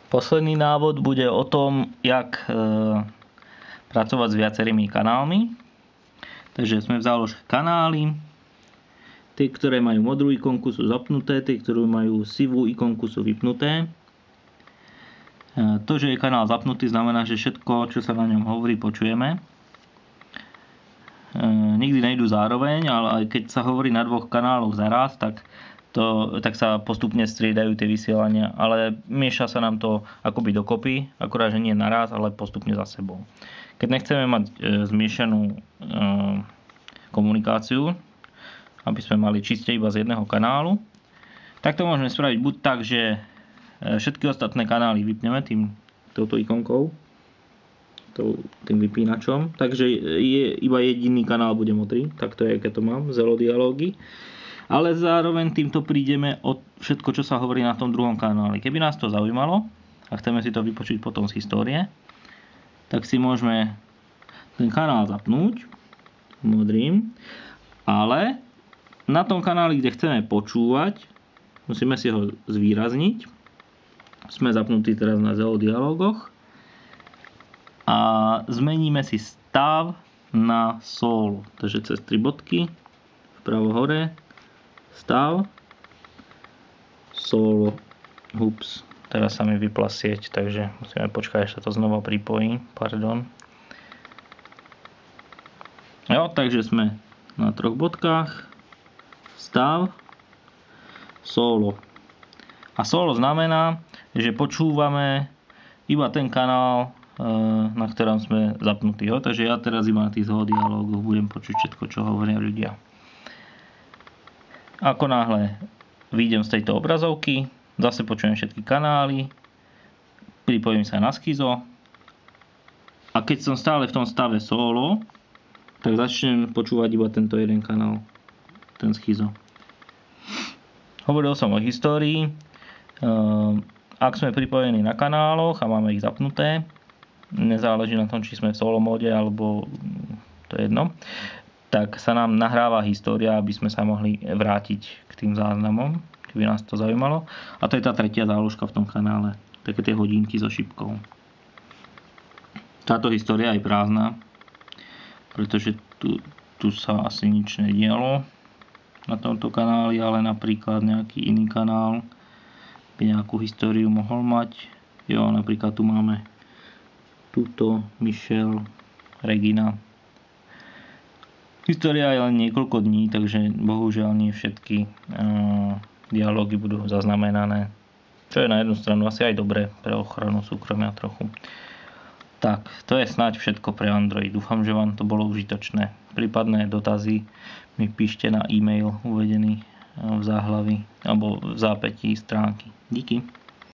Posledný návod bude o tom, jak pracovať s viacerými kanálmi. Takže sme v záložke kanály. Tie, ktoré majú modrú ikonku, sú zapnuté, tie, ktoré majú sivú ikonku, sú vypnuté. To, že je kanál zapnutý, znamená, že všetko, čo sa na ňom hovorí, počujeme. Nikdy nejdu zároveň, ale aj keď sa hovorí na dvoch kanáloch zaraz, tak sa postupne striedajú tie vysielania, ale mieša sa nám to akoby dokopy, akorát, že nie naraz, ale postupne za sebou. Keď nechceme mať zmiešanú komunikáciu, aby sme mali čiste iba z jedného kanálu, tak to môžeme spraviť buď tak, že všetky ostatné kanály vypneme touto ikonkou, tým vypínačom, takže iba jediný kanál bude modrý, tak to je, keď to mám, Zelo dialógy. Ale zároveň týmto prídeme o všetko, čo sa hovorí na tom druhom kanáli. Keby nás to zaujímalo a chceme si to vypočuť potom z histórie, tak si môžeme ten kanál zapnúť modrým, ale na tom kanáli, kde chceme počúvať, musíme si ho zvýrazniť. Sme zapnutí teraz na Zelo dialógoch a zmeníme si stav na solo. Takže cez 3 bodky vpravo hore stav, solo, ups, teraz sa mi vypla sieť, takže musíme počkať, až sa to znova pripojí, pardon. Jo, takže sme na 3 bodkách, stav, solo. A solo znamená, že počúvame iba ten kanál, na ktorom sme zapnutí. Takže ja teraz iba na tých Zelo dialógoch budem počuť všetko, čo hovoria ľudia. Ako náhle vyjdem z tejto obrazovky, zase počujem všetky kanály, pripojím sa na schizo a keď som stále v tom stave solo, tak začnem počúvať iba tento jeden kanál, ten schizo. Hovoril som o histórii. Ak sme pripojení na kanáloch a máme ich zapnuté, nezáleží na tom, či sme v solo móde alebo to je jedno, tak sa nám nahráva história, aby sme sa mohli vrátiť k tým záznamom, keby nás to zaujímalo. A to je tá tretia záložka v tom kanále. Také tie hodinky so šipkou. Táto história je prázdna, pretože tu sa asi nič nedialo na tomto kanáli, ale napríklad nejaký iný kanál by nejakú históriu mohol mať. Jo, napríklad tu máme túto Michelle, Regina. História je len niekoľko dní, takže bohužiaľ nie všetky dialógy budú zaznamenané. Čo je na jednu stranu asi aj dobré pre ochranu súkromia trochu. Tak, to je snáď všetko pre Android. Dúfam, že vám to bolo užitočné. Prípadné dotazy mi píšte na e-mail uvedený v záhlaví alebo v zápätí stránky. Díky.